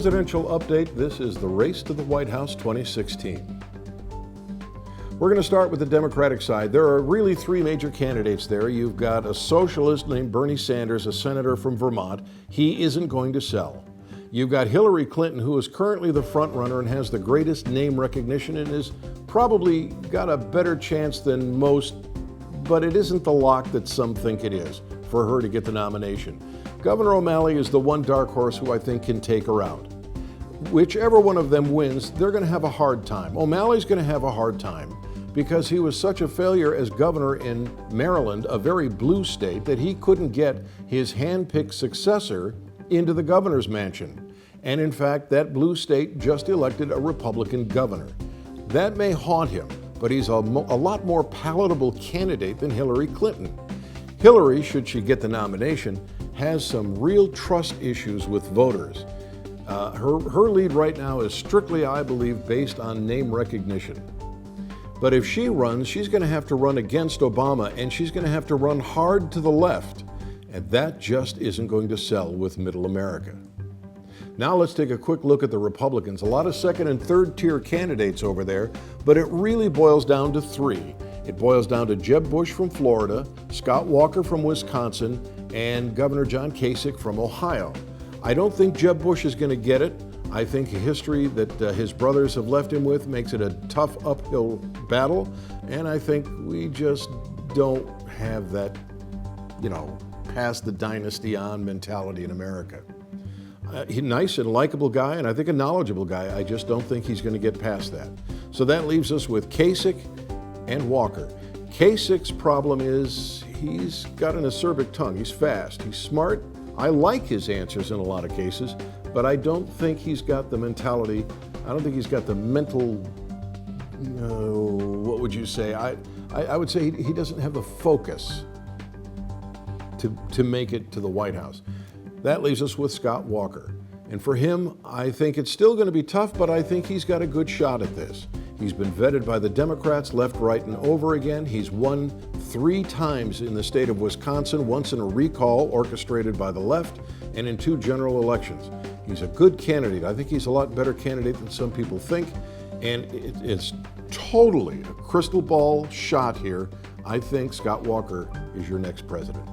presidential update. This is the Race to the White House 2016. We're going to start with the Democratic side. There are really three major candidates there. You've got a socialist named Bernie Sanders, a senator from Vermont. He isn't going to sell. You've got Hillary Clinton, who is currently the front runner and has the greatest name recognition and has probably got a better chance than most, but it isn't the lock that some think it is for her to get the nomination. Governor O'Malley is the one dark horse who I think can take her out. Whichever one of them wins, they're going to have a hard time. O'Malley's going to have a hard time because he was such a failure as governor in Maryland, a very blue state, that he couldn't get his hand-picked successor into the governor's mansion. And in fact, that blue state just elected a Republican governor. That may haunt him, but he's a lot more palatable candidate than Hillary Clinton. Hillary, should she get the nomination, has some real trust issues with voters. Her lead right now is strictly, I believe, based on name recognition. But if she runs, she's going to have to run against Obama, and she's going to have to run hard to the left. And that just isn't going to sell with middle America. Now let's take a quick look at the Republicans. A lot of second and third tier candidates over there, but it really boils down to three. It boils down to Jeb Bush from Florida, Scott Walker from Wisconsin, and Governor John Kasich from Ohio. I don't think Jeb Bush is going to get it. I think history that his brothers have left him with makes it a tough uphill battle, and I think we just don't have that, pass the dynasty on mentality in America. He's a nice and likable guy, and I think a knowledgeable guy. I just don't think he's going to get past that. So that leaves us with Kasich and Walker. Kasich's problem is he's got an acerbic tongue. He's fast. He's smart. I like his answers in a lot of cases, but I don't think he's got the mentality. I don't think he's got the mental, what would you say? I would say he doesn't have the focus to make it to the White House. That leaves us with Scott Walker. And for him, I think it's still going to be tough, but I think he's got a good shot at this. He's been vetted by the Democrats left, right, and over again. He's won 3 times in the state of Wisconsin, once in a recall orchestrated by the left, and in 2 general elections. He's a good candidate. I think he's a lot better candidate than some people think, and it's totally a crystal ball shot here. I think Scott Walker is your next president.